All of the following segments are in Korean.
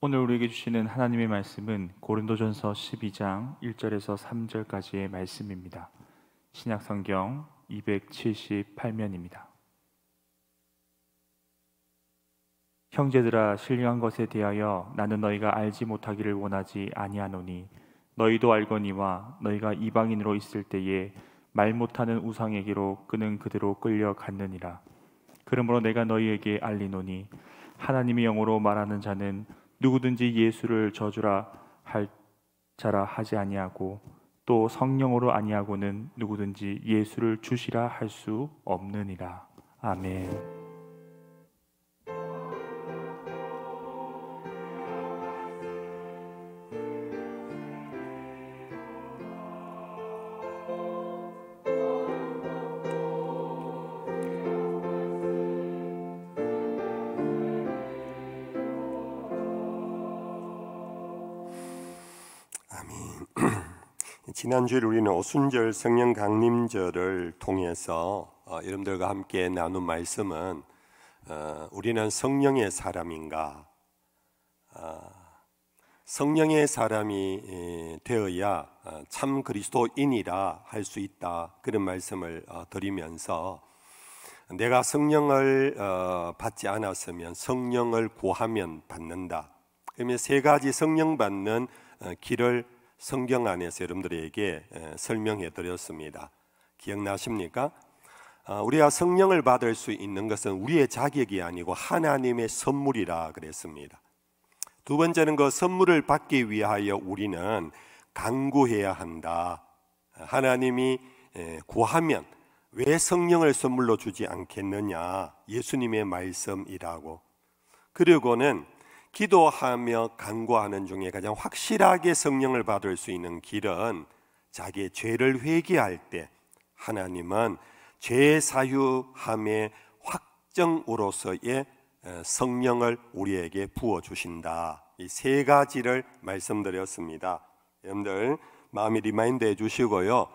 오늘 우리에게 주시는 하나님의 말씀은 고린도전서 12장 1절에서 3절까지의 말씀입니다. 신약성경 278면입니다. 형제들아, 신령한 것에 대하여 나는 너희가 알지 못하기를 원하지 아니하노니 너희도 알거니와 너희가 이방인으로 있을 때에 말 못하는 우상에게로 끄는 그대로 끌려갔느니라. 그러므로 내가 너희에게 알리노니 하나님의 영으로 말하는 자는 누구든지 예수를 저주라 할 자라 하지 아니하고 또 성령으로 아니하고는 누구든지 예수를 주시라 할 수 없느니라. 아멘. 지난주에 우리는 오순절 성령 강림절을 통해서 여러분들과 함께 나눈 말씀은 우리는 성령의 사람인가, 성령의 사람이 되어야 참 그리스도인이라 할 수 있다, 그런 말씀을 드리면서 내가 성령을 받지 않았으면 성령을 구하면 받는다. 그러면 세 가지 성령 받는 길을 성경 안에서 여러분들에게 설명해 드렸습니다. 기억나십니까? 우리가 성령을 받을 수 있는 것은 우리의 자격이 아니고 하나님의 선물이라 그랬습니다. 두 번째는 그 선물을 받기 위하여 우리는 간구해야 한다. 하나님이 구하면 왜 성령을 선물로 주지 않겠느냐, 예수님의 말씀이라고. 그리고는 기도하며 간구하는 중에 가장 확실하게 성령을 받을 수 있는 길은 자기의 죄를 회개할 때 하나님은 죄 사유함의 확정으로서의 성령을 우리에게 부어주신다. 이 세 가지를 말씀드렸습니다. 여러분들 마음에 리마인드 해주시고요,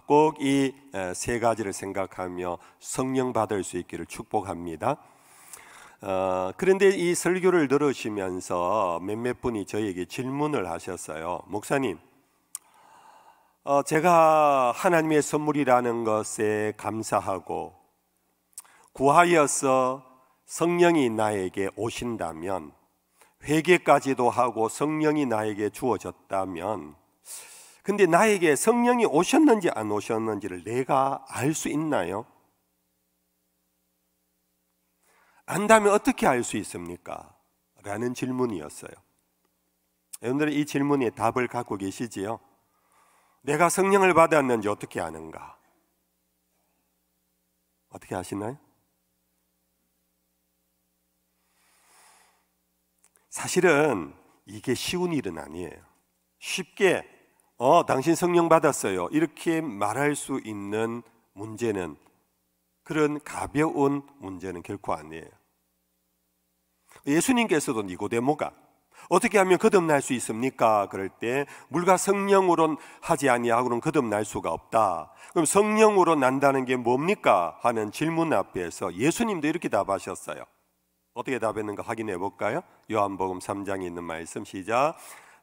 꼭 이 세 가지를 생각하며 성령 받을 수 있기를 축복합니다. 그런데 이 설교를 들으시면서 몇몇 분이 저에게 질문을 하셨어요. 목사님, 제가 하나님의 선물이라는 것에 감사하고 구하여서 성령이 나에게 오신다면, 회개까지도 하고 성령이 나에게 주어졌다면, 근데 나에게 성령이 오셨는지 안 오셨는지를 내가 알 수 있나요? 안다면 어떻게 알 수 있습니까? 라는 질문이었어요. 여러분들은 이 질문에 답을 갖고 계시지요? 내가 성령을 받았는지 어떻게 아는가? 어떻게 아시나요? 사실은 이게 쉬운 일은 아니에요. 쉽게 당신 성령 받았어요, 이렇게 말할 수 있는 문제는, 그런 가벼운 문제는 결코 아니에요. 예수님께서도 니고데모가 어떻게 하면 거듭날 수 있습니까? 그럴 때 물과 성령으로는 하지 아니하고는 거듭날 수가 없다. 그럼 성령으로 난다는 게 뭡니까? 하는 질문 앞에서 예수님도 이렇게 답하셨어요. 어떻게 답했는가 확인해 볼까요? 요한복음 3장에 있는 말씀, 시작.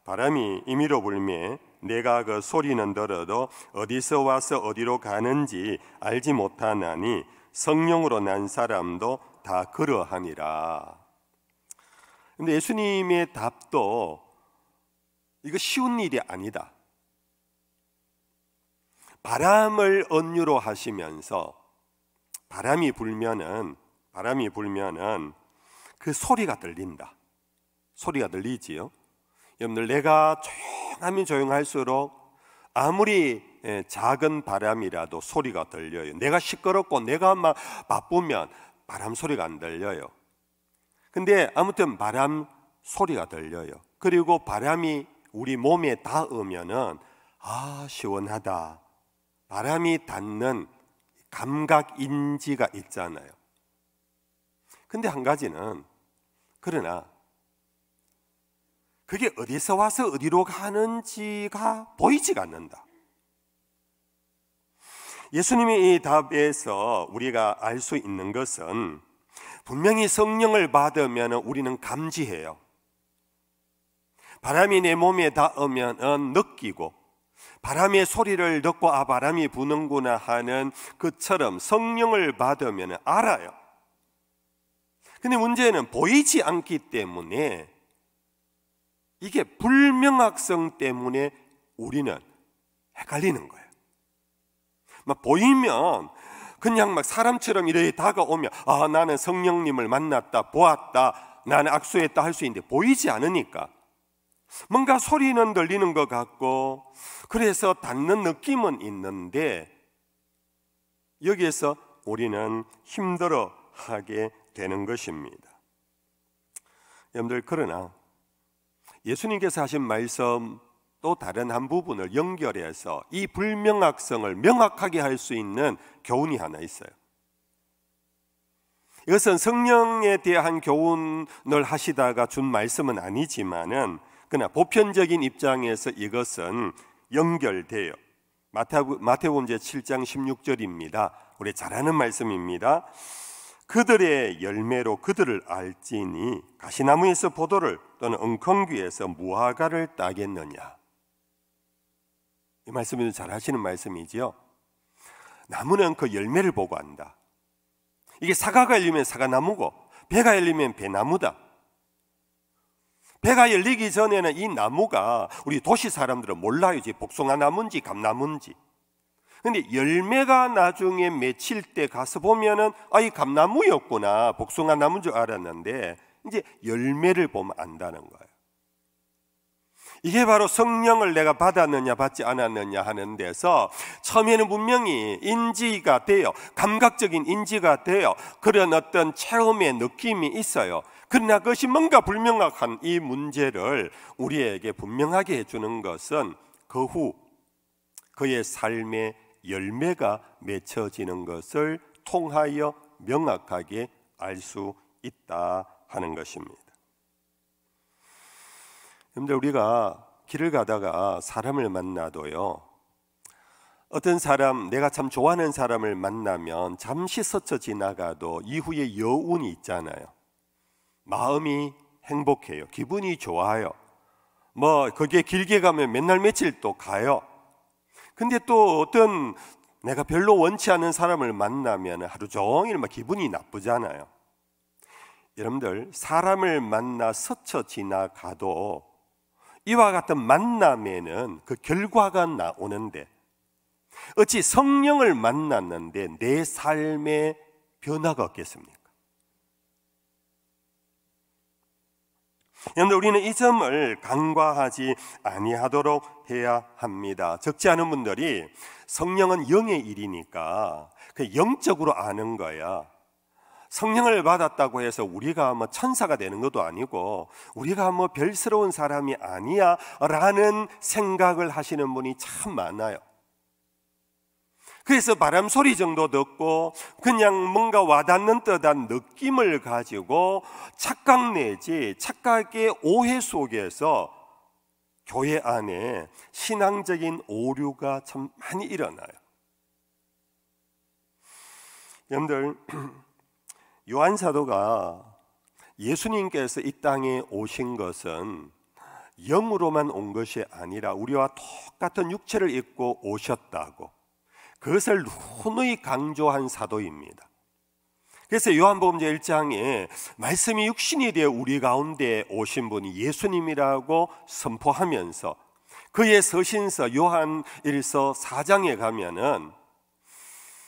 바람이 임의로 불매 내가 그 소리는 들어도 어디서 와서 어디로 가는지 알지 못하나니 성령으로 난 사람도 다 그러하니라. 근데 예수님의 답도 이거 쉬운 일이 아니다. 바람을 언유로 하시면서 바람이 불면은 그 소리가 들린다. 소리가 들리지요. 여러분들, 내가 조용하면 조용할수록 아무리 작은 바람이라도 소리가 들려요. 내가 시끄럽고 내가 막 바쁘면 바람 소리가 안 들려요. 근데 아무튼 바람 소리가 들려요. 그리고 바람이 우리 몸에 닿으면은 시원하다, 바람이 닿는 감각 인지가 있잖아요. 근데 한 가지는, 그러나 그게 어디서 와서 어디로 가는지가 보이지가 않는다. 예수님의 이 답에서 우리가 알 수 있는 것은 분명히 성령을 받으면 우리는 감지해요. 바람이 내 몸에 닿으면 느끼고, 바람의 소리를 듣고 아, 바람이 부는구나 하는 것처럼 성령을 받으면 알아요. 근데 문제는 보이지 않기 때문에, 이게 불명확성 때문에 우리는 헷갈리는 거예요. 막 보이면 그냥 막 사람처럼 이렇게 다가오면 아, 나는 성령님을 만났다, 보았다, 나는 악수했다 할 수 있는데, 보이지 않으니까 뭔가 소리는 들리는 것 같고 그래서 닿는 느낌은 있는데, 여기에서 우리는 힘들어하게 되는 것입니다. 여러분들, 그러나 예수님께서 하신 말씀 또 다른 한 부분을 연결해서 이 불명확성을 명확하게 할 수 있는 교훈이 하나 있어요. 이것은 성령에 대한 교훈을 하시다가 준 말씀은 아니지만은, 그러나 보편적인 입장에서 이것은 연결돼요. 마태복음 7장 16절입니다. 우리 잘 아는 말씀입니다. 그들의 열매로 그들을 알지니 가시나무에서 포도를 또는 엉겅귀에서 무화과를 따겠느냐. 이 말씀을 잘 하시는 말씀이지요. 나무는 그 열매를 보고 안다. 이게 사과가 열리면 사과나무고 배가 열리면 배나무다. 배가 열리기 전에는 이 나무가, 우리 도시 사람들은 몰라요. 복숭아 나무인지 감나무인지. 근데 열매가 나중에 맺힐 때 가서 보면은 아, 이 감나무였구나, 복숭아 나무인 줄 알았는데, 이제 열매를 보면 안다는 거예요. 이게 바로 성령을 내가 받았느냐 받지 않았느냐 하는 데서 처음에는 분명히 인지가 돼요. 감각적인 인지가 돼요. 그런 어떤 체험의 느낌이 있어요. 그러나 그것이 뭔가 불명확한 이 문제를 우리에게 분명하게 해주는 것은 그 후 그의 삶의 열매가 맺혀지는 것을 통하여 명확하게 알 수 있다 하는 것입니다. 여러분들, 우리가 길을 가다가 사람을 만나도요, 어떤 사람, 내가 참 좋아하는 사람을 만나면 잠시 스쳐 지나가도 이후에 여운이 있잖아요. 마음이 행복해요. 기분이 좋아요. 그게 길게 가면 맨날 며칠 또 가요. 근데 또 어떤 내가 별로 원치 않은 사람을 만나면 하루 종일 막 기분이 나쁘잖아요. 여러분들, 사람을 만나 스쳐 지나가도 이와 같은 만남에는 그 결과가 나오는데, 어찌 성령을 만났는데 내 삶에 변화가 없겠습니까? 여러분들, 우리는 이 점을 간과하지 아니하도록 해야 합니다. 적지 않은 분들이 성령은 영의 일이니까 그 영적으로 아는 거야. 성령을 받았다고 해서 우리가 천사가 되는 것도 아니고 우리가 별스러운 사람이 아니야 라는 생각을 하시는 분이 참 많아요. 그래서 바람 소리 정도 듣고 그냥 뭔가 와닿는 듯한 느낌을 가지고 착각 내지 착각의 오해 속에서 교회 안에 신앙적인 오류가 참 많이 일어나요. 여러분들, 요한 사도가 예수님께서 이 땅에 오신 것은 영으로만 온 것이 아니라 우리와 똑같은 육체를 입고 오셨다고, 그것을 누누이 강조한 사도입니다. 그래서 요한복음 1장에 말씀이 육신이 되어 우리 가운데 오신 분이 예수님이라고 선포하면서 그의 서신서 요한일서 4장에 가면은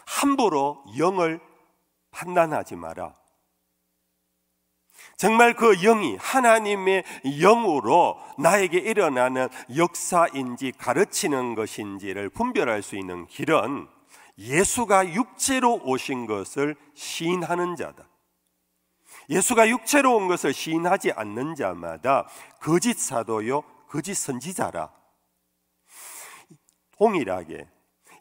함부로 영을 판단하지 마라. 정말 그 영이 하나님의 영으로 나에게 일어나는 역사인지 가르치는 것인지를 분별할 수 있는 길은 예수가 육체로 오신 것을 시인하는 자다. 예수가 육체로 온 것을 시인하지 않는 자마다 거짓 사도요 거짓 선지자라. 동일하게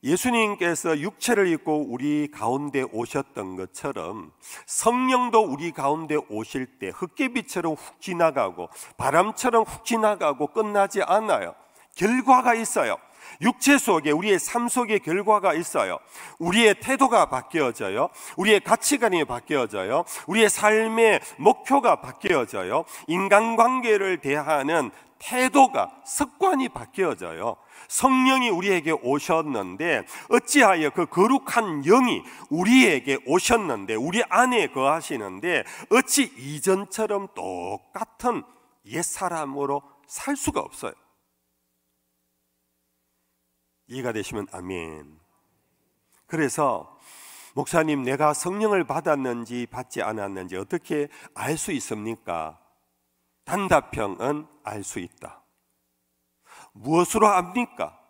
예수님께서 육체를 입고 우리 가운데 오셨던 것처럼 성령도 우리 가운데 오실 때 흙개비처럼 훅 지나가고 바람처럼 훅 지나가고 끝나지 않아요. 결과가 있어요. 육체 속에, 우리의 삶 속에 결과가 있어요. 우리의 태도가 바뀌어져요. 우리의 가치관이 바뀌어져요. 우리의 삶의 목표가 바뀌어져요. 인간관계를 대하는 태도가, 습관이 바뀌어져요. 성령이 우리에게 오셨는데 어찌하여 그 거룩한 영이 우리에게 오셨는데, 우리 안에 거하시는데 어찌 이전처럼 똑같은 옛사람으로 살 수가 없어요. 이해가 되시면 아멘. 그래서 목사님, 내가 성령을 받았는지 받지 않았는지 어떻게 알 수 있습니까? 단답형은 알 수 있다. 무엇으로 압니까?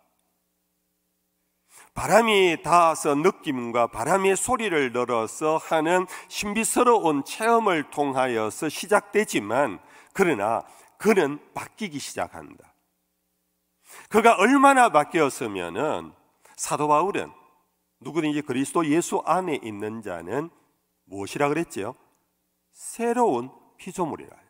바람이 닿아서 느낌과 바람의 소리를 들어서 하는 신비스러운 체험을 통하여서 시작되지만, 그러나 그는 바뀌기 시작한다. 그가 얼마나 바뀌었으면은 사도 바울은 누구든지 그리스도 예수 안에 있는 자는 무엇이라 그랬지요? 새로운 피조물이라.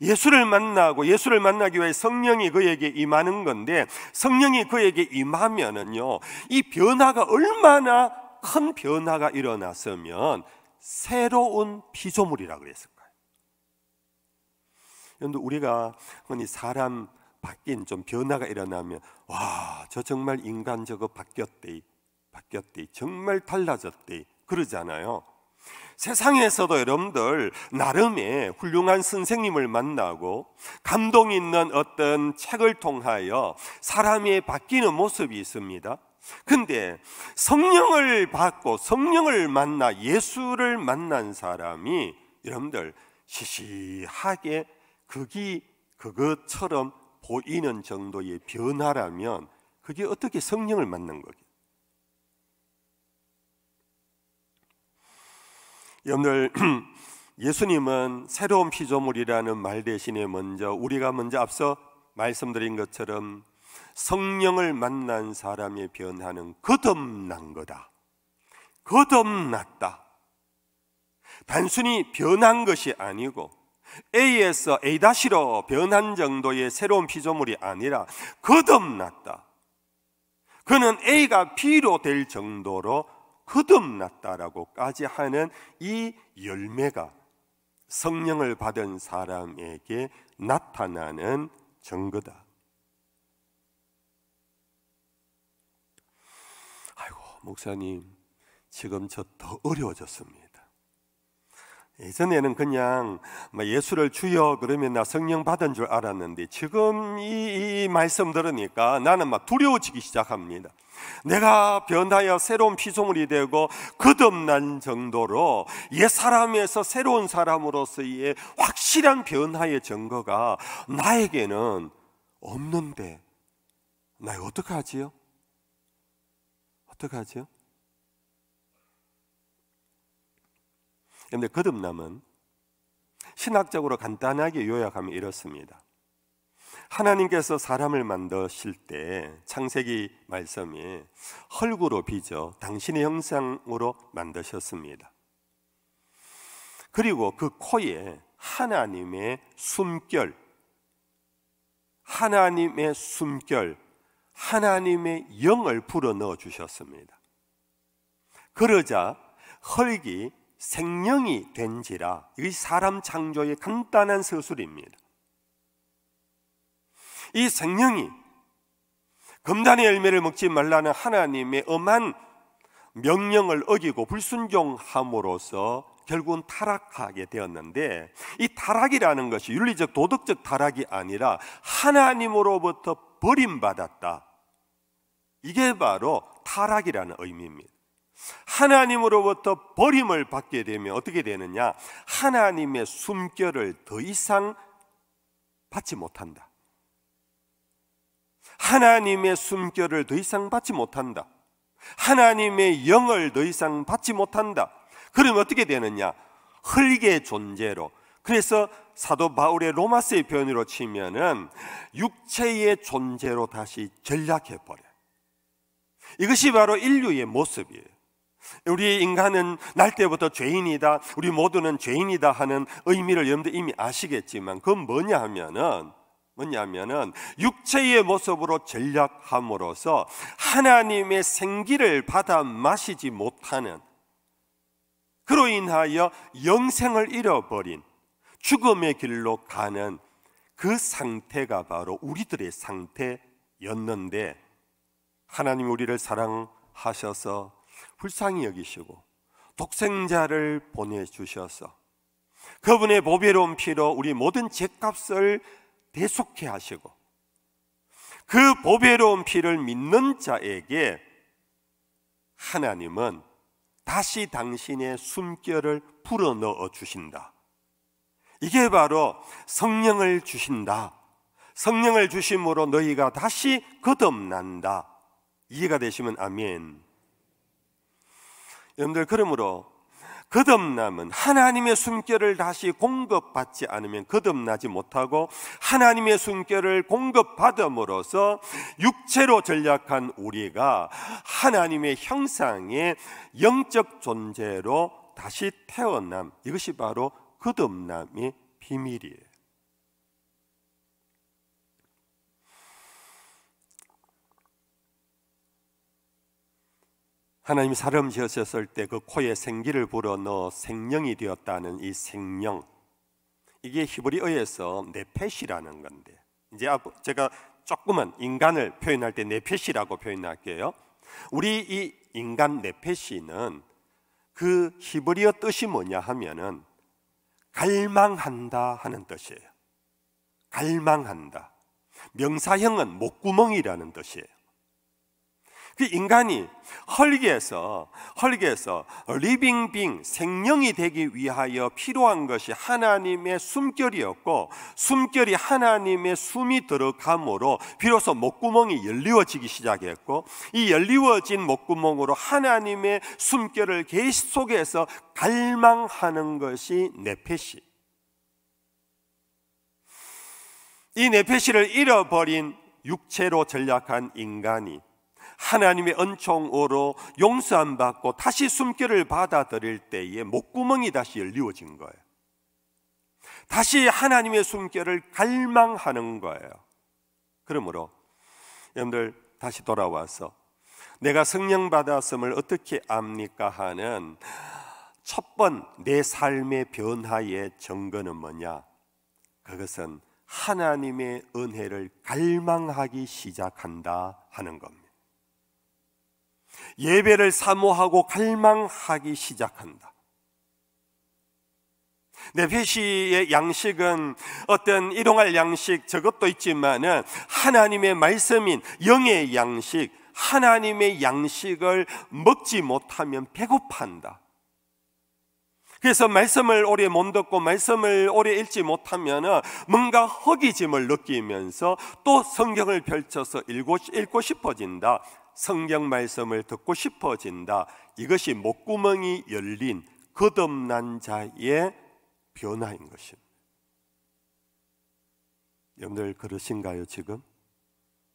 예수를 만나고 예수를 만나기 위해 성령이 그에게 임하는 건데, 성령이 그에게 임하면은요, 이 변화가 얼마나 큰 변화가 일어났으면 새로운 피조물이라 그랬을까요? 여러분들, 우리가 흔히 사람 바뀐 좀 변화가 일어나면 와, 저 정말 인간 저거 바뀌었대, 정말 달라졌대 그러잖아요. 세상에서도 여러분들 나름의 훌륭한 선생님을 만나고 감동 있는 어떤 책을 통하여 사람이 바뀌는 모습이 있습니다. 근데 성령을 받고 성령을 만나 예수를 만난 사람이 여러분들 시시하게 그것처럼 보이는 정도의 변화라면 그게 어떻게 성령을 만난 거겠어요? 여러분들, 예수님은 새로운 피조물이라는 말 대신에 우리가 먼저 앞서 말씀드린 것처럼 성령을 만난 사람의 변화는 거듭난 거다, 거듭났다. 단순히 변한 것이 아니고 A에서 A-로 변한 정도의 새로운 피조물이 아니라 거듭났다. 그는 A가 B로 될 정도로 거듭났다라고까지 하는 이 열매가 성령을 받은 사람에게 나타나는 증거다. 아이고, 목사님, 지금 저 더 어려워졌습니다. 예전에는 그냥 예수를 주여 그러면 나 성령 받은 줄 알았는데, 지금 이 말씀 들으니까 나는 막 두려워지기 시작합니다. 내가 변하여 새로운 피조물이 되고 거듭난 정도로 옛사람에서 새로운 사람으로서의 확실한 변화의 증거가 나에게는 없는데 나 어떻게 하지요? 어떻게 하지요? 그런데 거듭남은 신학적으로 간단하게 요약하면 이렇습니다. 하나님께서 사람을 만드실 때 창세기 말씀이 흙으로 빚어 당신의 형상으로 만드셨습니다. 그리고 그 코에 하나님의 숨결, 하나님의 영을 불어넣어 주셨습니다. 그러자 흙이 생명이 된지라. 이 사람 창조의 간단한 서술입니다. 이 생명이 금단의 열매를 먹지 말라는 하나님의 엄한 명령을 어기고 불순종함으로써 결국은 타락하게 되었는데, 이 타락이라는 것이 윤리적 도덕적 타락이 아니라 하나님으로부터 버림받았다. 이게 바로 타락이라는 의미입니다. 하나님으로부터 버림을 받게 되면 어떻게 되느냐? 하나님의 숨결을 더 이상 받지 못한다. 하나님의 숨결을 더 이상 받지 못한다. 하나님의 영을 더 이상 받지 못한다. 그러면 어떻게 되느냐? 흙의 존재로. 그래서 사도 바울의 로마서의 표현으로 치면은 육체의 존재로 다시 전락해 버려요. 이것이 바로 인류의 모습이에요. 우리 인간은 날 때부터 죄인이다, 우리 모두는 죄인이다 하는 의미를 여러분들 이미 아시겠지만, 그건 뭐냐면은 육체의 모습으로 전락함으로써 하나님의 생기를 받아 마시지 못하는, 그로 인하여 영생을 잃어버린, 죽음의 길로 가는 그 상태가 바로 우리들의 상태였는데 하나님이 우리를 사랑하셔서 불쌍히 여기시고 독생자를 보내주셔서 그분의 보배로운 피로 우리 모든 죄값을 대속해 하시고 그 보배로운 피를 믿는 자에게 하나님은 다시 당신의 숨결을 불어넣어 주신다. 이게 바로 성령을 주신다. 성령을 주심으로 너희가 다시 거듭난다. 이해가 되시면 아멘. 여러분들, 그러므로 거듭남은 하나님의 숨결을 다시 공급받지 않으면 거듭나지 못하고 하나님의 숨결을 공급받음으로써 육체로 전락한 우리가 하나님의 형상의 영적 존재로 다시 태어남, 이것이 바로 거듭남의 비밀이에요. 하나님이 사람 지으셨을 때 그 코에 생기를 불어넣어 생명이 되었다는 이 생명, 이게 히브리어에서 네펫이라는 건데, 이제 제가 조금은 인간을 표현할 때 네펫이라고 표현할게요. 우리 이 인간 네펫이는 그 히브리어 뜻이 뭐냐 하면은 갈망한다 하는 뜻이에요. 갈망한다. 명사형은 목구멍이라는 뜻이에요. 그 인간이 헐기에서 리빙 빙, 생명이 되기 위하여 필요한 것이 하나님의 숨결이었고, 숨결이 하나님의 숨이 들어감으로 비로소 목구멍이 열리워지기 시작했고, 이 열리워진 목구멍으로 하나님의 숨결을 계속해서 갈망하는 것이 네펫이. 이 네펫을 잃어버린 육체로 전락한 인간이 하나님의 은총으로 용서함 받고 다시 숨결을 받아들일 때에 목구멍이 다시 열리워진 거예요. 다시 하나님의 숨결을 갈망하는 거예요. 그러므로 여러분들, 다시 돌아와서 내가 성령 받았음을 어떻게 압니까 하는 첫 번 내 삶의 변화의 증거는 뭐냐? 그것은 하나님의 은혜를 갈망하기 시작한다 하는 겁니다. 예배를 사모하고 갈망하기 시작한다. 네펫의 양식은 어떤 일용할 양식, 저것도 있지만은 하나님의 말씀인 영의 양식, 하나님의 양식을 먹지 못하면 배고파한다. 그래서 말씀을 오래 못 듣고 말씀을 오래 읽지 못하면 뭔가 허기짐을 느끼면서 또 성경을 펼쳐서 읽고 싶어진다. 성경 말씀을 듣고 싶어진다. 이것이 목구멍이 열린 거듭난 자의 변화인 것입니다. 여러분들 그러신가요 지금?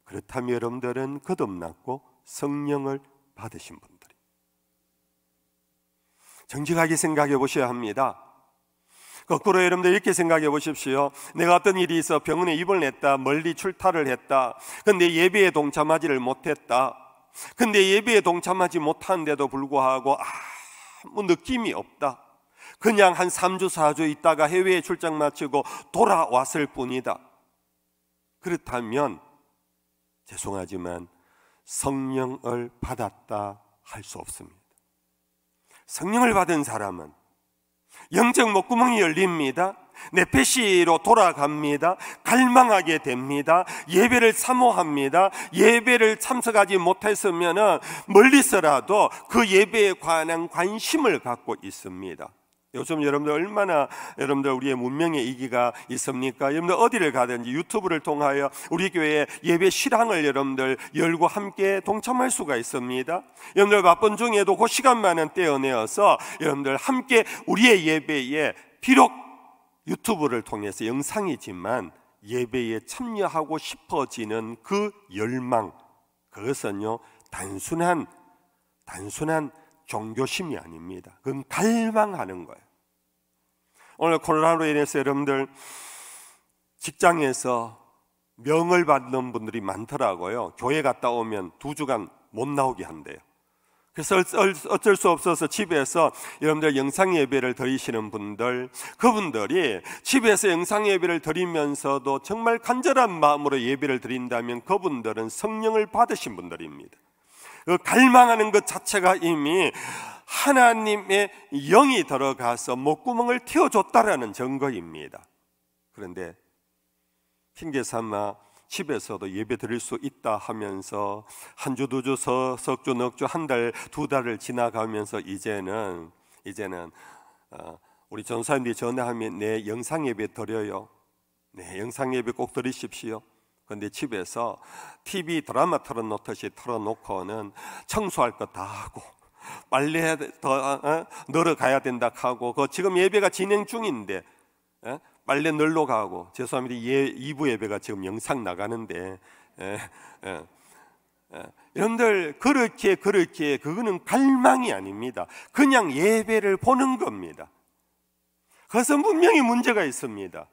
그렇다면 여러분들은 거듭났고 성령을 받으신 분들이 정직하게 생각해 보셔야 합니다. 거꾸로 여러분들 이렇게 생각해 보십시오. 내가 어떤 일이 있어 병원에 입원을 했다, 멀리 출타를 했다, 근데 예배에 동참하지를 못했다. 근데 예배에 동참하지 못하는데도 불구하고 아무 느낌이 없다. 그냥 한 3주 4주 있다가 해외에 출장 마치고 돌아왔을 뿐이다. 그렇다면 죄송하지만 성령을 받았다 할 수 없습니다. 성령을 받은 사람은 영적 목구멍이 열립니다. 네펫이로 돌아갑니다. 갈망하게 됩니다. 예배를 사모합니다. 예배를 참석하지 못했으면 멀리서라도 그 예배에 관한 관심을 갖고 있습니다. 요즘 여러분들 얼마나 여러분들 우리의 문명의 이기가 있습니까? 여러분들 어디를 가든지 유튜브를 통하여 우리 교회 예배 실황을 여러분들 열고 함께 동참할 수가 있습니다. 여러분들 바쁜 중에도 그 시간만은 떼어내어서 여러분들 함께 우리의 예배에, 비록 유튜브를 통해서 영상이지만 예배에 참여하고 싶어지는 그 열망, 그것은요 단순한 종교심이 아닙니다. 그건 갈망하는 거예요. 오늘 코로나로 인해서 여러분들 직장에서 명을 받는 분들이 많더라고요. 교회 갔다 오면 2주간 못 나오게 한대요. 그래서 어쩔 수 없어서 집에서 여러분들 영상 예배를 드리시는 분들, 그분들이 집에서 영상 예배를 드리면서도 정말 간절한 마음으로 예배를 드린다면 그분들은 성령을 받으신 분들입니다. 그 갈망하는 것 자체가 이미 하나님의 영이 들어가서 목구멍을 틔워줬다라는 증거입니다. 그런데 핑계 삼아 집에서도 예배 드릴 수 있다 하면서 한 주, 두 주, 석 주, 넉 주, 한 달, 두 달을 지나가면서 이제는 우리 전사님들이 전화하면 네, 영상 예배 드려요. 네, 영상 예배 꼭 드리십시오. 그런데 집에서 TV 드라마 틀어놓듯이 틀어놓고는 청소할 거 다 하고 빨래 더 널어 가야 된다 하고, 그 지금 예배가 진행 중인데 빨래 널러 가고, 죄송합니다. 2부 예배가 지금 영상 나가는데 여러분들 그렇게 그거는 갈망이 아닙니다. 그냥 예배를 보는 겁니다. 그것은 분명히 문제가 있습니다.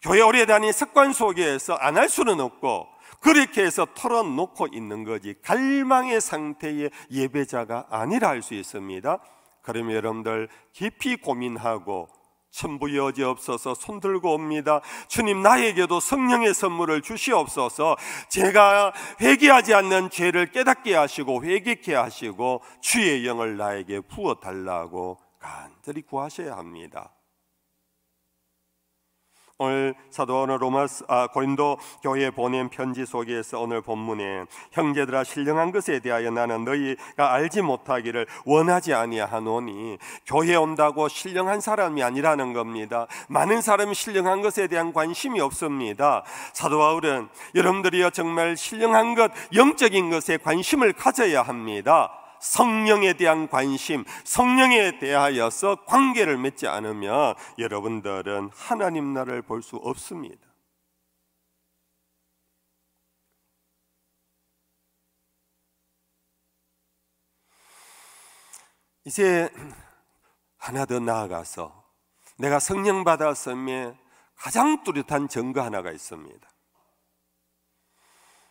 교회 오래 다닌 습관 속에서 안 할 수는 없고 그렇게 해서 털어놓고 있는 거지 갈망의 상태의 예배자가 아니라 할 수 있습니다. 그러면 여러분들 깊이 고민하고 천부여지옵소서 손들고 옵니다. 주님, 나에게도 성령의 선물을 주시옵소서. 제가 회개하지 않는 죄를 깨닫게 하시고 회개케 하시고 주의 영을 나에게 부어달라고 간절히 구하셔야 합니다. 오늘 사도 바울은 고린도 교회에 보낸 편지 속에서 오늘 본문에 형제들아 신령한 것에 대하여 나는 너희가 알지 못하기를 원하지 아니하노니, 교회에 온다고 신령한 사람이 아니라는 겁니다. 많은 사람이 신령한 것에 대한 관심이 없습니다. 사도 바울은 여러분들이요 정말 신령한 것, 영적인 것에 관심을 가져야 합니다. 성령에 대한 관심, 성령에 대하여서 관계를 맺지 않으면 여러분들은 하나님 나라를 볼 수 없습니다. 이제 하나 더 나아가서 내가 성령 받았음에 가장 뚜렷한 증거 하나가 있습니다.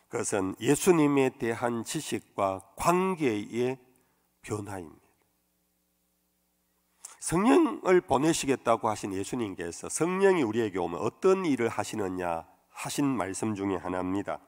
그것은 예수님에 대한 지식과 관계의 변화입니다. 성령을 보내시겠다고 하신 예수님께서 성령이 우리에게 오면 어떤 일을 하시느냐 하신 말씀 중에 하나입니다.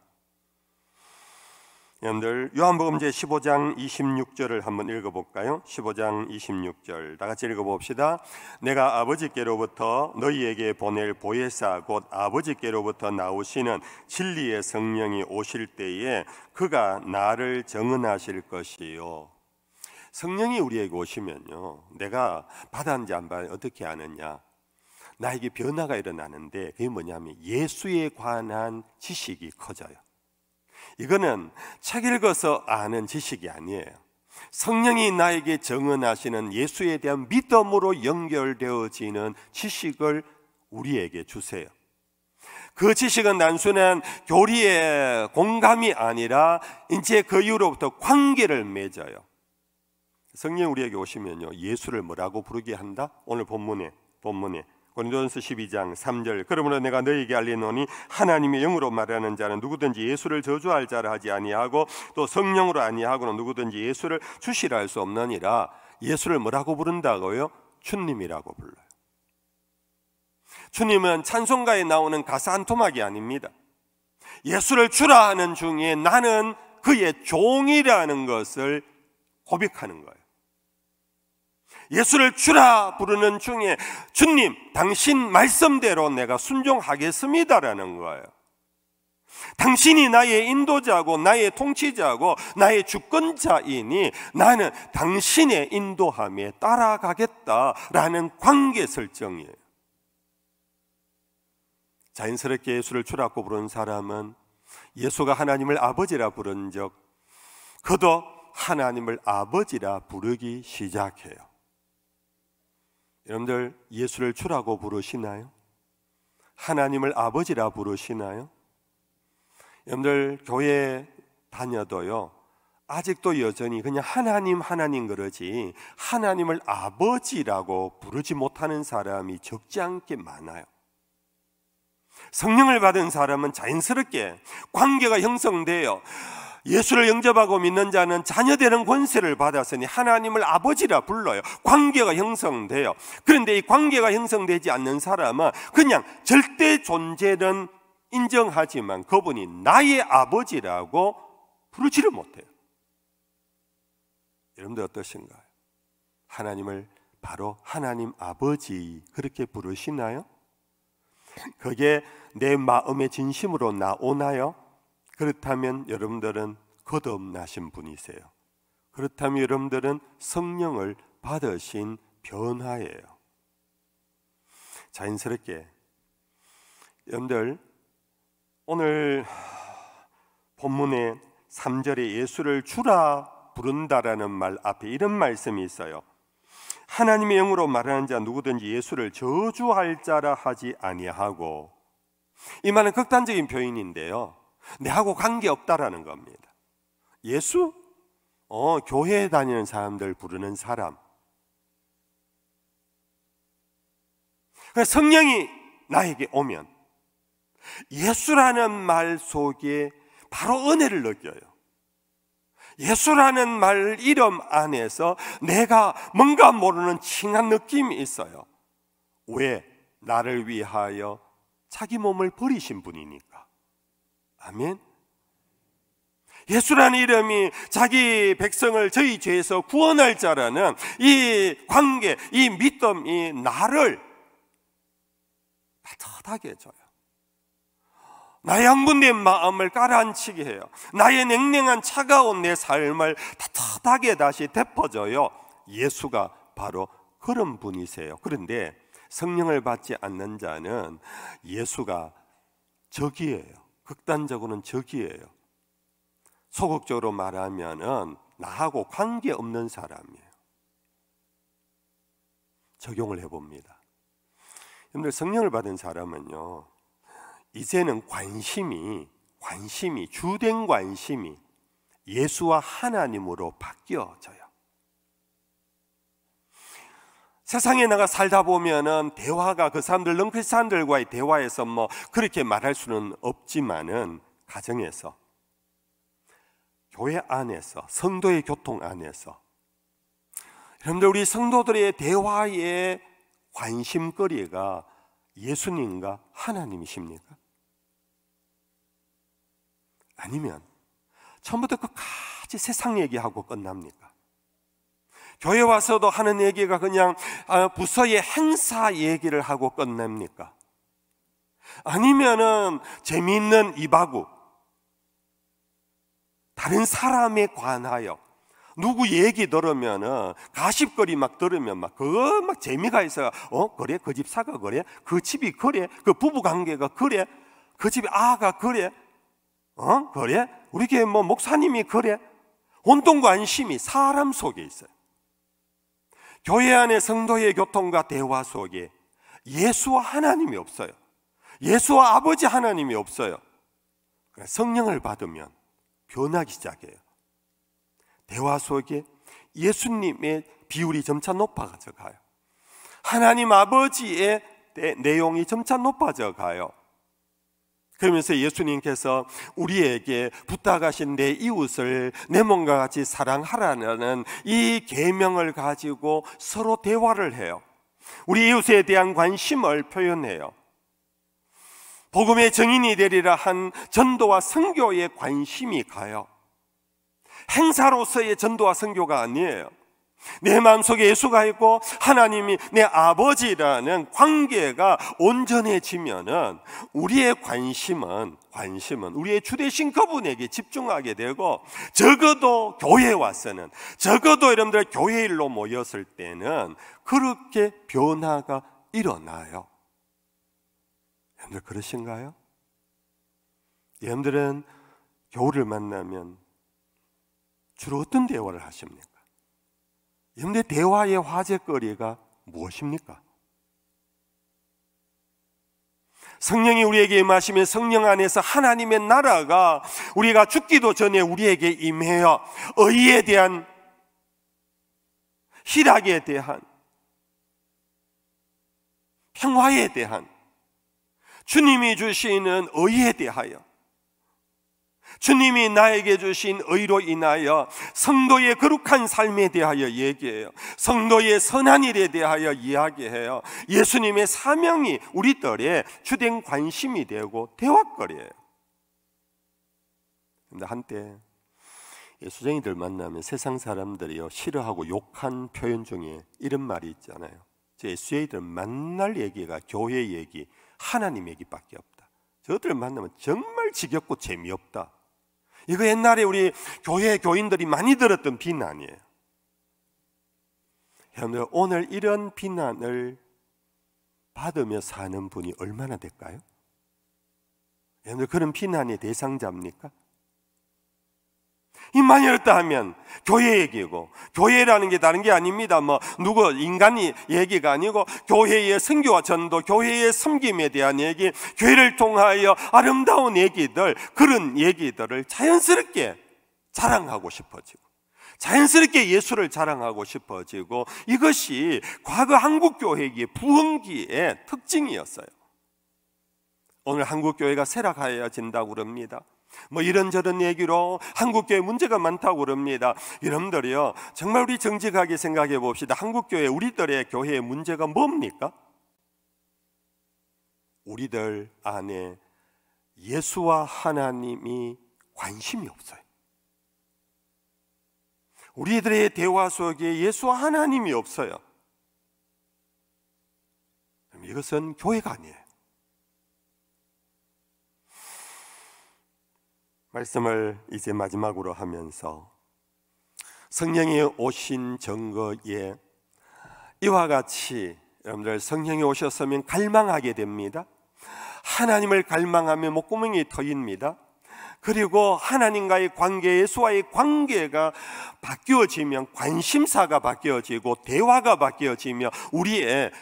여러분들 요한복음 제 15장 26절을 한번 읽어볼까요? 15장 26절 다 같이 읽어봅시다. 내가 아버지께로부터 너희에게 보낼 보혜사 곧 아버지께로부터 나오시는 진리의 성령이 오실 때에 그가 나를 증언하실 것이요. 성령이 우리에게 오시면요, 내가 받았는지 안 받았는지 어떻게 아느냐, 나에게 변화가 일어나는데 그게 뭐냐면 예수에 관한 지식이 커져요. 이거는 책 읽어서 아는 지식이 아니에요. 성령이 나에게 증언하시는 예수에 대한 믿음으로 연결되어지는 지식을 우리에게 주세요. 그 지식은 단순한 교리의 공감이 아니라 이제 그 이후로부터 관계를 맺어요. 성령 우리에게 오시면요, 예수를 뭐라고 부르게 한다? 오늘 본문에 고린도전서 12장 3절 그러므로 내가 너희에게 알리노니 하나님의 영으로 말하는 자는 누구든지 예수를 저주할 자라 하지 아니하고 또 성령으로 아니하고는 누구든지 예수를 주시라 할 수 없느니라. 예수를 뭐라고 부른다고요? 주님이라고 불러요. 주님은 찬송가에 나오는 가사 한 토막이 아닙니다. 예수를 주라 하는 중에 나는 그의 종이라는 것을 고백하는 거예요. 예수를 주라 부르는 중에 주님, 당신 말씀대로 내가 순종하겠습니다라는 거예요. 당신이 나의 인도자고 나의 통치자고 나의 주권자이니 나는 당신의 인도함에 따라가겠다라는 관계 설정이에요. 자연스럽게 예수를 주라고 부르는 사람은 예수가 하나님을 아버지라 부른 적, 그도 하나님을 아버지라 부르기 시작해요. 여러분들 예수를 주라고 부르시나요? 하나님을 아버지라 부르시나요? 여러분들 교회 다녀도요, 아직도 여전히 그냥 하나님 그러지 하나님을 아버지라고 부르지 못하는 사람이 적지 않게 많아요. 성령을 받은 사람은 자연스럽게 관계가 형성돼요. 예수를 영접하고 믿는 자는 자녀되는 권세를 받았으니 하나님을 아버지라 불러요. 관계가 형성돼요. 그런데 이 관계가 형성되지 않는 사람은 그냥 절대 존재는 인정하지만 그분이 나의 아버지라고 부르지를 못해요. 여러분들 어떠신가요? 하나님을 바로 하나님 아버지 그렇게 부르시나요? 그게 내 마음의 진심으로 나오나요? 그렇다면 여러분들은 거듭나신 분이세요. 그렇다면 여러분들은 성령을 받으신 변화예요. 자연스럽게 여러분들 오늘 본문의 3절에 예수를 주라 부른다라는 말 앞에 이런 말씀이 있어요. 하나님의 영으로 말하는 자 누구든지 예수를 저주할 자라 하지 아니하고, 이 말은 극단적인 표현인데요, 내하고 관계없다라는 겁니다. 예수? 교회에 다니는 사람들 부르는 사람. 성령이 나에게 오면 예수라는 말 속에 바로 은혜를 느껴요. 예수라는 말 이름 안에서 내가 뭔가 모르는 칭한 느낌이 있어요. 왜? 나를 위하여 자기 몸을 버리신 분이니까. 아멘. 예수라는 이름이 자기 백성을 저희 죄에서 구원할 자라는 이 관계, 이 믿음이 나를 따뜻하게 해줘요. 나의 흥분된 마음을 가라앉히게 해요. 나의 냉랭한 차가운 내 삶을 따뜻하게 다시 데펴줘요. 예수가 바로 그런 분이세요. 그런데 성령을 받지 않는 자는 예수가 적이에요. 극단적으로는 적이에요. 소극적으로 말하면은 나하고 관계없는 사람이에요. 적용을 해봅니다. 여러분들 성령을 받은 사람은요, 이제는 관심이 주된 관심이 예수와 하나님으로 바뀌어져요. 세상에 나가 살다 보면은 대화가 그 사람들 넌크리스찬들과의 대화에서 뭐 그렇게 말할 수는 없지만은 가정에서, 교회 안에서, 성도의 교통 안에서 여러분들 우리 성도들의 대화의 관심거리가 예수님과 하나님이십니까? 아니면 처음부터 끝까지 세상 얘기하고 끝납니까? 교회 와서도 하는 얘기가 그냥 부서의 행사 얘기를 하고 끝냅니까? 아니면은 재미있는 이바구, 다른 사람에 관하여 누구 얘기 들으면은 가십거리 막 들으면 막 그거 막 재미가 있어요. 그래? 그 집 사가 그래? 그 집이 그래? 그 부부 관계가 그래? 그 집에 아가 그래? 그래? 우리 교회 뭐 목사님이 그래? 온통 관심이 사람 속에 있어요. 교회 안의 성도의 교통과 대화 속에 예수와 하나님이 없어요. 예수와 아버지 하나님이 없어요. 성령을 받으면 변하기 시작해요. 대화 속에 예수님의 비율이 점차 높아져 가요. 하나님 아버지의 내용이 점차 높아져 가요. 그러면서 예수님께서 우리에게 부탁하신 내 이웃을 내 몸과 같이 사랑하라는 이 계명을 가지고 서로 대화를 해요. 우리 이웃에 대한 관심을 표현해요. 복음의 증인이 되리라 한 전도와 선교에 관심이 가요. 행사로서의 전도와 선교가 아니에요. 내 마음속에 예수가 있고 하나님이 내 아버지라는 관계가 온전해지면은 우리의 관심은 우리의 주 되신 그분에게 집중하게 되고, 적어도 교회에 와서는, 적어도 여러분들 교회 일로 모였을 때는 그렇게 변화가 일어나요. 여러분들 그러신가요? 여러분들은 교우를 만나면 주로 어떤 대화를 하십니까? 여러분의 대화의 화제거리가 무엇입니까? 성령이 우리에게 임하시면 성령 안에서 하나님의 나라가 우리가 죽기도 전에 우리에게 임해요. 의에 대한, 희락에 대한, 평화에 대한, 주님이 주시는 의에 대하여 주님이 나에게 주신 의로 인하여 성도의 거룩한 삶에 대하여 얘기해요. 성도의 선한 일에 대하여 이야기해요. 예수님의 사명이 우리들의 주된 관심이 되고 대화거리예요. 그런데 한때 예수쟁이들 만나면 세상 사람들이요 싫어하고 욕한 표현 중에 이런 말이 있잖아요. 예수쟁이들 만날 얘기가 교회 얘기, 하나님 얘기밖에 없다. 저들 만나면 정말 지겹고 재미없다. 이거 옛날에 우리 교회 교인들이 많이 들었던 비난이에요. 여러분들, 오늘 이런 비난을 받으며 사는 분이 얼마나 될까요? 여러분들, 그런 비난의 대상자입니까? 입만 열었다 하면 교회 얘기고, 교회라는 게 다른 게 아닙니다. 누구 인간이 얘기가 아니고 교회의 선교와 전도, 교회의 섬김에 대한 얘기, 교회를 통하여 아름다운 얘기들, 그런 얘기들을 자연스럽게 자랑하고 싶어지고, 자연스럽게 예수를 자랑하고 싶어지고, 이것이 과거 한국교회의 부흥기의 특징이었어요. 오늘 한국교회가 쇠락하여진다고 그럽니다. 이런저런 얘기로 한국교회 문제가 많다고 그럽니다. 여러분들이요, 정말 우리 정직하게 생각해 봅시다. 한국교회, 우리들의 교회의 문제가 뭡니까? 우리들 안에 예수와 하나님이 관심이 없어요. 우리들의 대화 속에 예수와 하나님이 없어요. 이것은 교회가 아니에요. 말씀을 이제 마지막으로 하면서 성령이 오신 증거에 이와 같이 여러분들 성령이 오셨으면 갈망하게 됩니다. 하나님을 갈망하면 목구멍이 터입니다. 그리고 하나님과의 관계, 예수와의 관계가 바뀌어지면 관심사가 바뀌어지고 대화가 바뀌어지며 우리의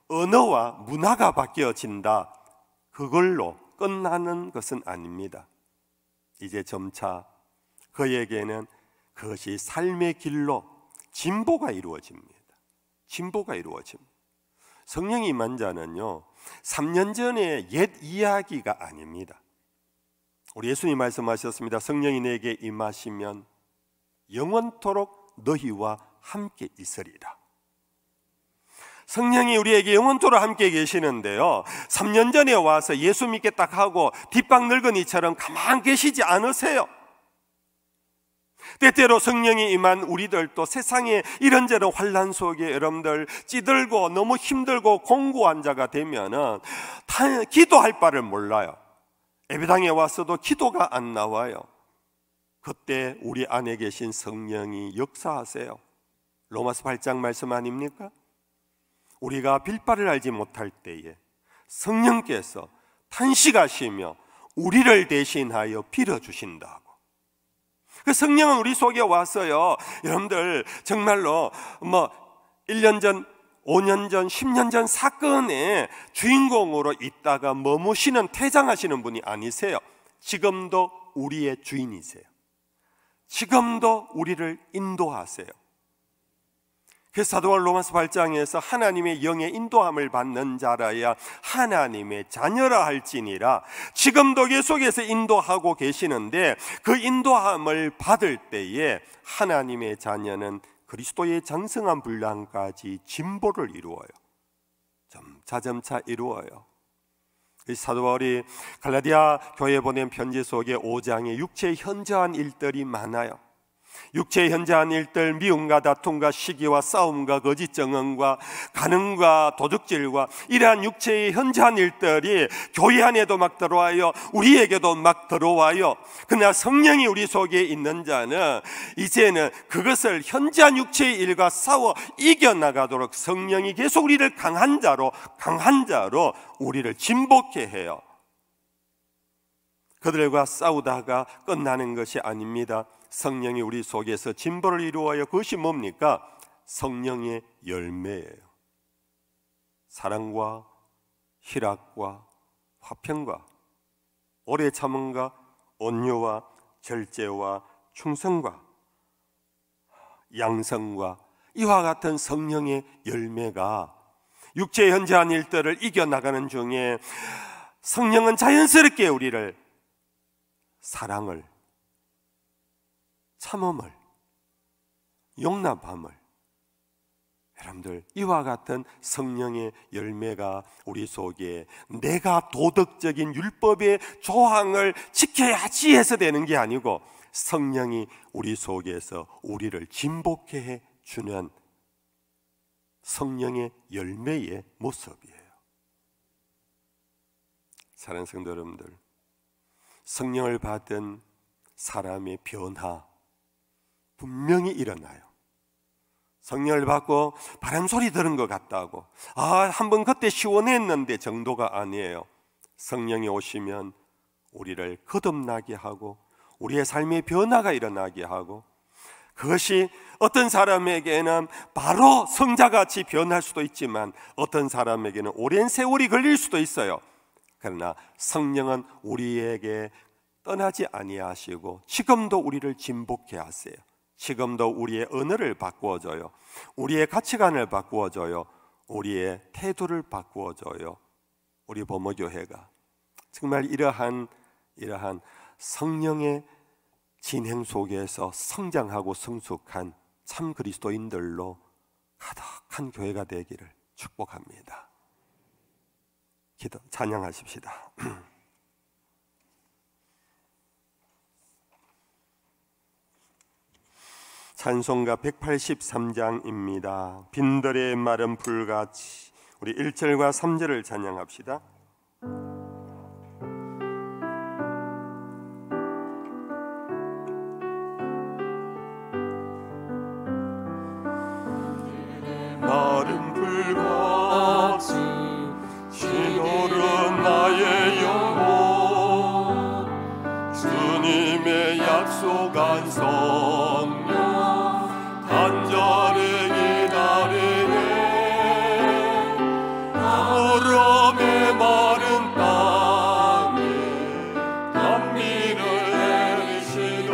언어와 문화가 바뀌어진다. 그걸로 끝나는 것은 아닙니다. 이제 점차 그에게는 그것이 삶의 길로 진보가 이루어집니다. 진보가 이루어집니다. 성령이 임한 자는요 3년 전의 옛 이야기가 아닙니다. 우리 예수님 말씀하셨습니다. 성령이 내게 임하시면 영원토록 너희와 함께 있으리라. 성령이 우리에게 영원토록 함께 계시는데요 3년 전에 와서 예수 믿게 딱 하고 뒷방 늙은이처럼 가만 계시지 않으세요. 때때로 성령이 임한 우리들도 세상에 이런저런 환난 속에 여러분들 찌들고 너무 힘들고 공고한 자가 되면은 기도할 바를 몰라요. 예배당에 왔어도 기도가 안 나와요. 그때 우리 안에 계신 성령이 역사하세요. 로마서 8장 말씀 아닙니까? 우리가 빌바를 알지 못할 때에 성령께서 탄식하시며 우리를 대신하여 빌어주신다고. 그 성령은 우리 속에 와서요 여러분들 정말로 1년 전, 5년 전, 10년 전 사건의 주인공으로 있다가 머무시는 퇴장하시는 분이 아니세요. 지금도 우리의 주인이세요. 지금도 우리를 인도하세요. 그래서 사도 바울 로마서 8장에서 하나님의 영의 인도함을 받는 자라야 하나님의 자녀라 할지니라. 지금도 계속해서 인도하고 계시는데 그 인도함을 받을 때에 하나님의 자녀는 그리스도의 장성한 분량까지 진보를 이루어요. 점차 이루어요. 사도 바울이 갈라디아 교회에 보낸 편지 속에 5장에 육체의 현저한 일들이 많아요. 육체의 현저한 일들, 미움과 다툼과 시기와 싸움과 거짓 증언과 간음과 도둑질과 이러한 육체의 현저한 일들이 교회 안에도 막 들어와요. 우리에게도 막 들어와요. 그러나 성령이 우리 속에 있는 자는 이제는 그것을 현저한 육체의 일과 싸워 이겨나가도록 성령이 계속 우리를 강한 자로 우리를 진복해 해요. 그들과 싸우다가 끝나는 것이 아닙니다. 성령이 우리 속에서 진보를 이루어요. 그것이 뭡니까? 성령의 열매예요. 사랑과 희락과 화평과 오래 참음과 온유와 절제와 충성과 양성과 이와 같은 성령의 열매가 육체의 현저한 일들을 이겨나가는 중에 성령은 자연스럽게 우리를 사랑을, 참음을, 용납함을, 여러분들 이와 같은 성령의 열매가 우리 속에 내가 도덕적인 율법의 조항을 지켜야지 해서 되는 게 아니고 성령이 우리 속에서 우리를 진복해 해 주는 성령의 열매의 모습이에요. 사랑하는 성도 여러분들, 성령을 받은 사람의 변화 분명히 일어나요. 성령을 받고 바람소리 들은 것 같다고, 한번 그때 시원했는데 정도가 아니에요. 성령이 오시면 우리를 거듭나게 하고 우리의 삶의 변화가 일어나게 하고, 그것이 어떤 사람에게는 바로 성자같이 변할 수도 있지만 어떤 사람에게는 오랜 세월이 걸릴 수도 있어요. 그러나 성령은 우리에게 떠나지 아니하시고 지금도 우리를 진복해 하세요. 지금도 우리의 언어를 바꾸어줘요. 우리의 가치관을 바꾸어줘요. 우리의 태도를 바꾸어줘요. 우리 범어교회가 정말 이러한 성령의 진행 속에서 성장하고 성숙한 참 그리스도인들로 가득한 교회가 되기를 축복합니다. 찬양하십시다. 찬송가 183장입니다. 빈들의 마른 불같이. 우리 1절과 3절을 찬양합시다. 마른 불같이 시노른 나의 영혼, 주님의 약속한 성령 간절히 기다리네. 아무럼의 마른 땅에 단비를 내리시고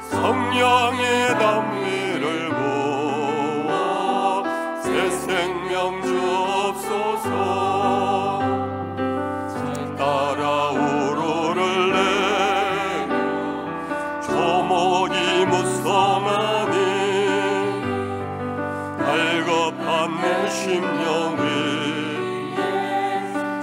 성령의 단비를 부어 새 생명 주옵소서. 따라 우로를 내려 조목이 무성하니 갈급한 내 심령 위에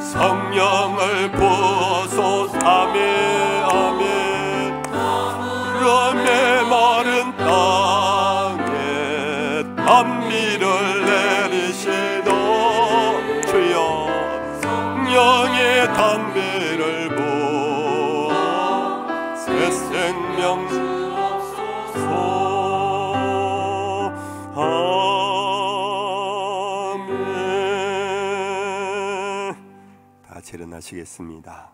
성령을 부어서 아멘 아멘. 푸름의 마른 땅에 단비를 내리시도 주여 성령의 단비를 부어 새 생명 주옵소서. 아멘. 다 같이 일어나시겠습니다.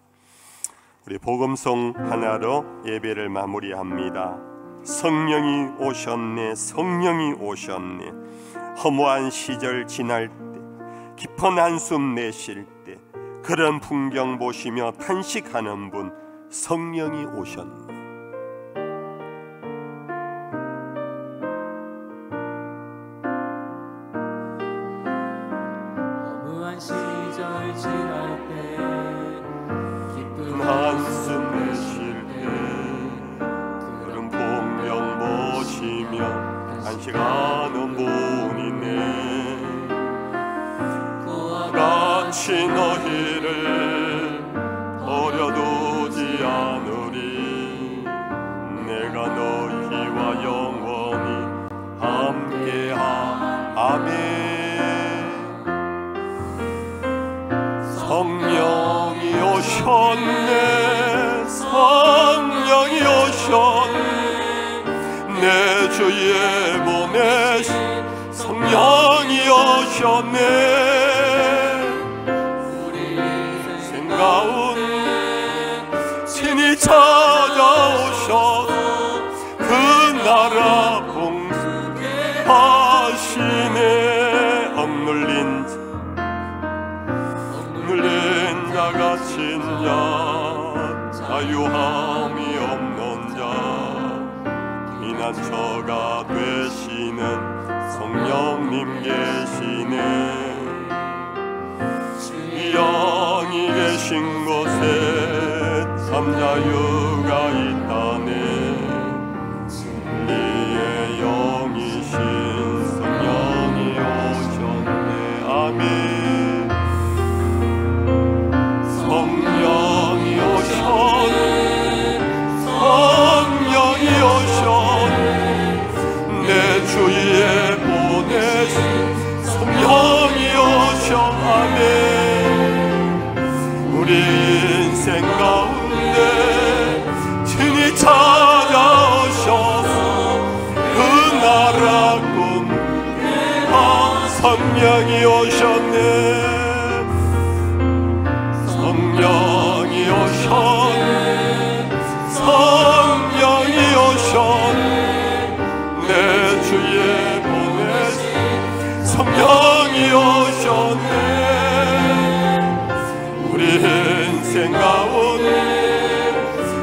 우리 복음송 하나로 예배를 마무리합니다. 성령이 오셨네, 성령이 오셨네. 허무한 시절 지날 때, 깊은 한숨 내쉴 때 그런 풍경 보시며 탄식하는 분, 성령이 오셨네. 허무한 시절 지날 때, 깊은 한숨 내쉴 때 그런 풍경 보시며 탄식하는 분이네. 같이 너희를 버려두지 않으리. 내가 너희와 영원히 함께하. 아멘. 성령이 오셨네, 성령이 오셨네. 내 주에 보내신 성령이 오셨네. 가운데 친히 찾아오셔 그 나라 봉사하시네. 억눌린 자 갇힌 자 자유함이 없는 자 피난처가 되시는 성령님 계시네. 영이 계신 곳에 참 자유가 있다네. 우리 인생 가운데 친히 찾아오셔서 그 나라 꿈 성령이 오셨네. 성령이 오셨네. 성령이 오셨네. 내 주에 보내신 성령이 오셨네. 우리 인생 가운데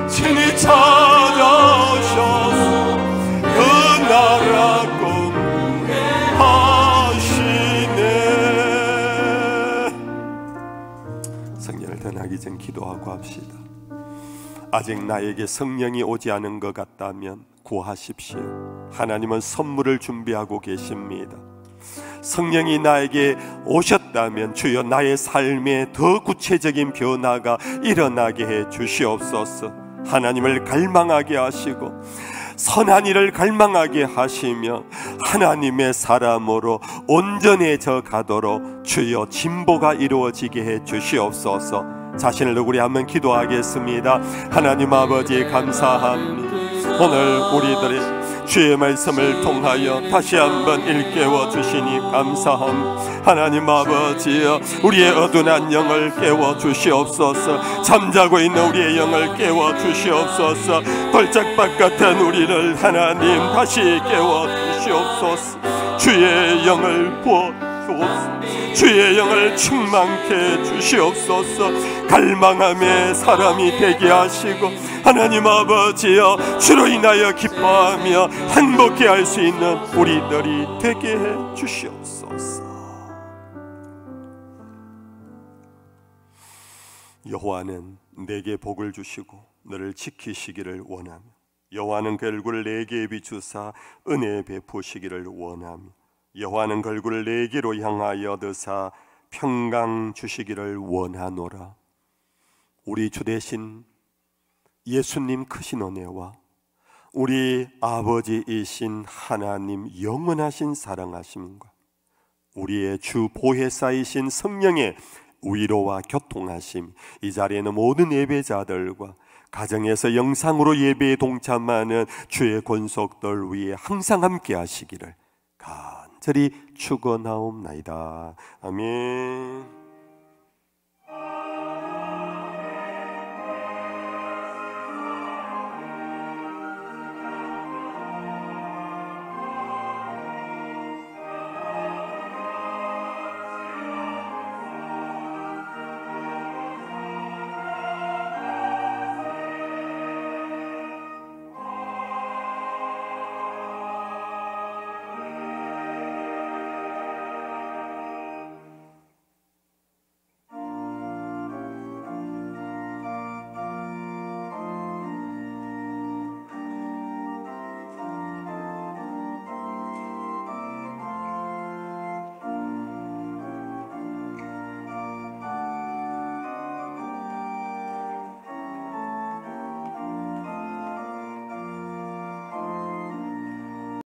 친히 찾아오셔서 그 나라 꿈 하시네. 성령을 떠나기 전 기도하고 합시다. 아직 나에게 성령이 오지 않은 것 같다면 구하십시오. 하나님은 선물을 준비하고 계십니다. 성령이 나에게 오셨다면 주여 나의 삶에 더 구체적인 변화가 일어나게 해 주시옵소서. 하나님을 갈망하게 하시고 선한 일을 갈망하게 하시며 하나님의 사람으로 온전해져 가도록 주여 진보가 이루어지게 해 주시옵소서. 자신을 누구리 한번 기도하겠습니다. 하나님 아버지 감사합니다. 오늘 우리들의 주의 말씀을 통하여 다시 한번 일깨워 주시니 감사합니다. 하나님 아버지여, 우리의 어두운 영을 깨워 주시옵소서. 잠자고 있는 우리의 영을 깨워 주시옵소서. 걸작밭 같은 우리를 하나님 다시 깨워 주시옵소서. 주의 영을 부어 주옵소서. 주의 영을 충만케 주시옵소서. 갈망함의 사람이 되게 하시고 하나님 아버지여, 주로 인하여 기뻐하며 행복해 할 수 있는 우리들이 되게 해 주시옵소서. 여호와는 내게 복을 주시고 너를 지키시기를 원하며 여호와는 그 얼굴을 내게 비추사 은혜 베푸시기를 원하며 여호와는 그 얼굴을 내게로 향하여 드사 평강 주시기를 원하노라. 우리 주 되신 예수님 크신 은혜와 우리 아버지이신 하나님 영원하신 사랑하심과 우리의 주 보혜사이신 성령의 위로와 교통하심, 이 자리에는 모든 예배자들과 가정에서 영상으로 예배에 동참하는 주의 권속들 위에 항상 함께 하시기를 간절히 축원하옵나이다. 아멘.